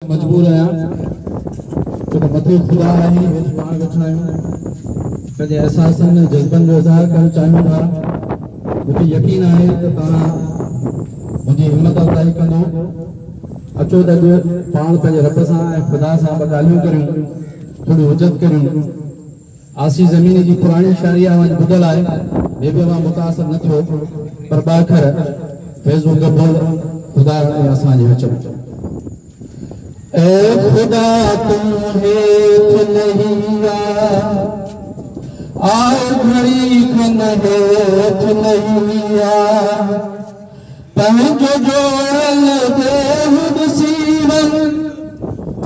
मजबूर आहियां छो त मथे खुदा आहे हेठि पाण वेठा आहियूं पंहिंजे अहसासनि जज़्बनि जो इज़हार करणु चाहियूं था। मूंखे यकीन आहे त तव्हां मुंहिंजी हिमत अफ़ज़ाई कंदो। अचो त अॼु पाण पंहिंजे रब सां ऐं ख़ुदा सां ॿ ॻाल्हियूं करियूं, थोरी हुजत करियूं। आसी ज़मीन जी पुराणी शाइरी आवाज़ ॿुधल आहे, ॿिए बि मां मुतासिर न थियो, पर ॿ अखर फैज़ो क़बूल ख़ुदा ऐं असांजे विच में। ए खुदा तुम हेठ नहीं आओ घड़ी खन हेठ नहीं पंहिंजो जोड़ल देव सीवन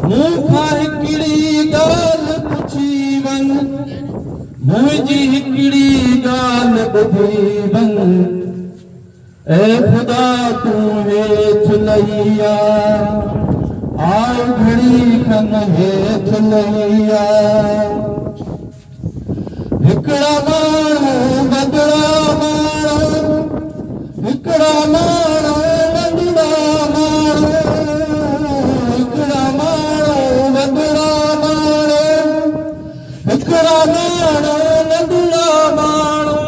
मूंखां हिकिड़ी ॻाल्हि पुछी वन, मुंहिंजी हिकिड़ी ॻाल्हि ॿुधी वन। ए खुदा तूं हेठ नहीं आओ घड़ी खन हेठ नहीं हिकिड़ा माण्हू वॾड़ा माण्हू, हिकिड़ा माण्हू वॾड़ा माण्हू, हिकिड़ा माण्हू वॾड़ा माण्हू, हिकिड़ा माण्हू वॾड़ा माण्हू।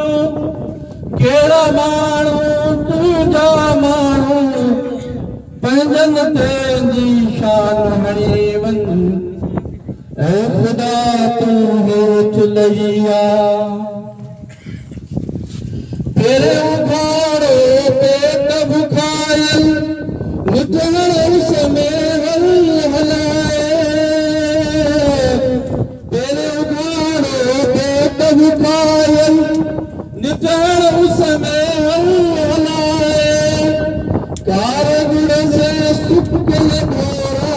कहिड़ा माण्हू तुंहिंजा माण्हू पंहिंजनि ते निशान हणी वन। ऐ खुदा तूं हेठ लही तेरे उघाड़े पेट बुखायल निठण उस में हल हलाए, तेरे उघाड़े पेट बुखायल निठण उस में हल हलाए। कारगुड़ से सुपकल घोड़ा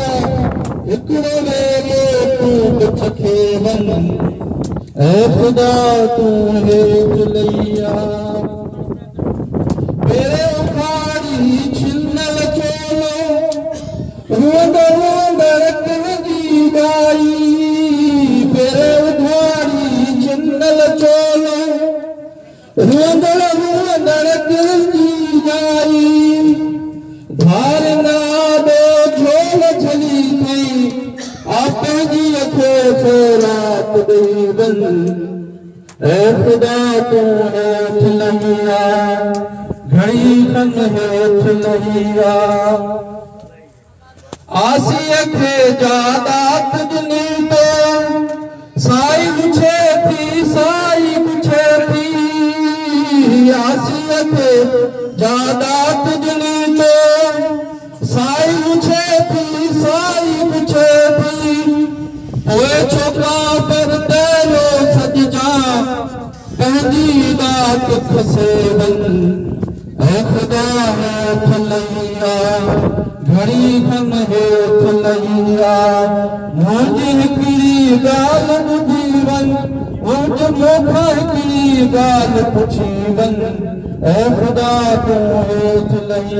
हिकिड़ो वेलो तूं चखे वन। ऐ खुदा तूं हेठ लही मेरे उखाड़ी छिनल चोलो रोंदड़ कहंदी गाई, मेरे उखाड़ी छिनल चोलो रोंदड़ कहंदी गाई। धार नादो झोल छली थई पंहिंजी अखो रात ॾेई वन। ऐ खुदा तूं हेठ लही घड़ी खन हेठ लही आसीअ खे जादात ॾिनी तो साई पुछे थी, साई पुछे थी। आसीअ खे जादात ॾिनी तो साई पुछे थी, साई पुछे थी। पोइ छोकिरा पर तेरो सजजा पंहिंजी दात खसे वन। ऐ खुदा हेठ लही घड़ी खन हेठ लही मुंहिंजी हिकिड़ी ॻाल्हि ॿुधी वन, मूंखां हिकिड़ी ॻाल्हि पुछी वन। ऐ खुदा तूं हेठ लही